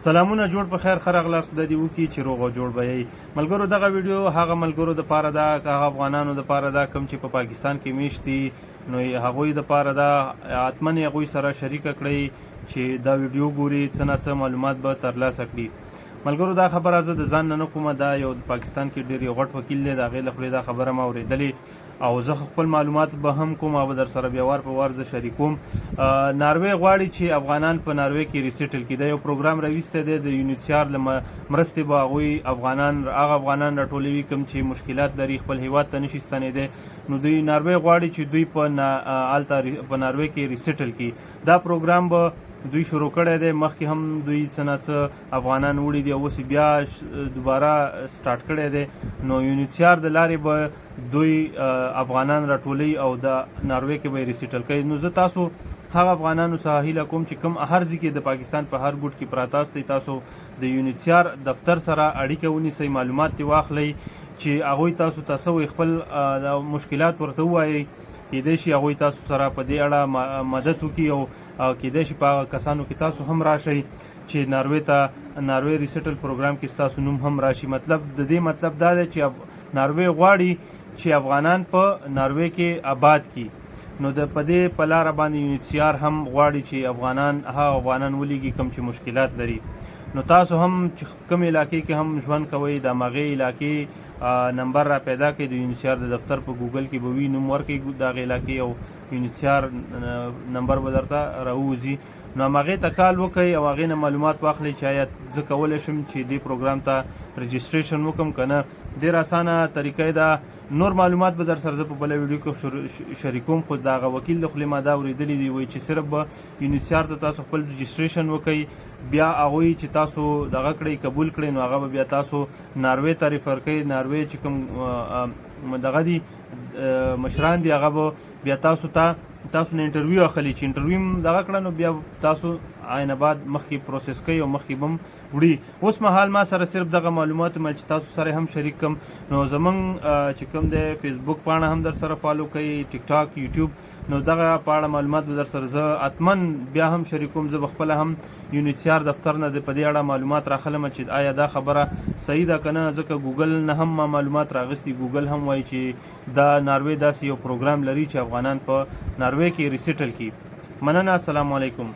سلامونه جوړ په خیر خر اغلاس د دې وکی چې روغ او جوړ به ملګرو دغه ویډیو هغه ملګرو د پاره دا هغه افغانانو د پاره دا کم چې په پاکستان کې میشتي نو هغوی د پاره دا اتمن هغوی سره شریک کړئ چې دا ویډیو ګوري څه نه څه معلومات به ترلاسه کړي ملګرو دا خبره زه د ځان نه کومه دا یو د پاکستان کې ډېر یو غټ وکیل دی د هغې له خولې دا خبره ما اورېدلې او زه خپل معلومات به هم کوم او به در سره بیا وار په وار زه شریکوم ناروې غواړي چې افغانان په ناروې کې ریسیټل کړي دا یو پروګرام راویستی دی د یونیسیار له مرستې به هغوی هغه افغانان راټولوي کوم چې مشکلات لري خپل هیواد ته نشي ستنېدی نو دوی ناروې غواړي چې دوی هلته په ناروې کې ریسیټل کړي دا پروګرام به دوی شروع کړی دی مخکې هم دوی څه نه څه افغانان وړي دي اوس بیا دوباره سټارټ کړی دی نو یونیسیار د لارې به دوی افغانان راټولوي او د ناروې کې به یې ریسیټل کوي نو زه تاسو هغه افغانانو څخه هیله کوم چې کوم هر ځای کې د پاکستان په هر ګوټ کې پراته استئ تاسو د یونیسیار دفتر سره اړیکه ونیسئ معلومات ترې واخلئ چې هغوی تاسو ته څه وایي خپل مشکلات ورته ووایئ کیدای شي هغوی تاسو سره په دې اړه مدد وکړي او کیدای شي په هغه کسانو کې تاسو هم راشئ چې ناروې ریسیټل پروګرام کې ستاسو نوم هم راشي مطلب د دې مطلب دا دی چې ناروې غواړي چې افغانان په ناروې کې آباد کړي نو د په دې په لاره باندې یونیسیار هم غواړي چې هغه افغانان ولیږي کوم چې مشکلات لري نو تاسو هم چې کوم علاقې کې هم ژوند کوئ د هماغې علاقې نمبر را پیدا کړئ د یونیسیار د دفتر په ګوګل کې به وي نوم ورکړئ د هغې علاقې او یونیسیار نمبر به درته راووځي نو هماغې ته کال وکړئ او هغې نه معلومات واخلئ چې آیا زه کولی شم چې دې پروګرام ته رجسټریشن وکړم که نه ډېر اسانه طریقه ده نور معلومات به در سره زه په بله ویډیو کې شریکوم خو د هغه وکیل د خولې ما دا اورېدلي دي وایي چې صرف به یونیسیار ته تاسو خپل رجسټریشن وکړئ بیا هغوی چې تاسو دغه کړئ قبول کړئ نو هغه به بیا تاسو ناروې ته ریفر کوئ ناروې چې کوم دغه دي مشران دي هغه به بیا تاسو نه انټرویو اخلي چې انټرویو هم دغه کړه نو بیا تاسو عین بعد مخکې پروسس کوي او مخکې به هم وړي اوس مهال ما سره صرف دغه معلومات مل چې تاسو سره هم شریک کم نو زمونږ چې کوم دی فیسبوک پاڼه هم در سره فالو کوي ټیک ټاک یوټیوب نو دغه په اړه معلومات به در سره زه اتمن بیا هم شریکوم زه به خپله هم یونیسیار دفتر نه په دې اړه معلومات راخلم چې آیا دا خبره صحیح ده که نه ځکه ګوګل نه هم ما معلومات راغستي ګوګل هم وایي چې دا ناروې داسې یو پروګرام لري چې افغانان په ناروې کې ریسیټل کړي مننه السلام علیکم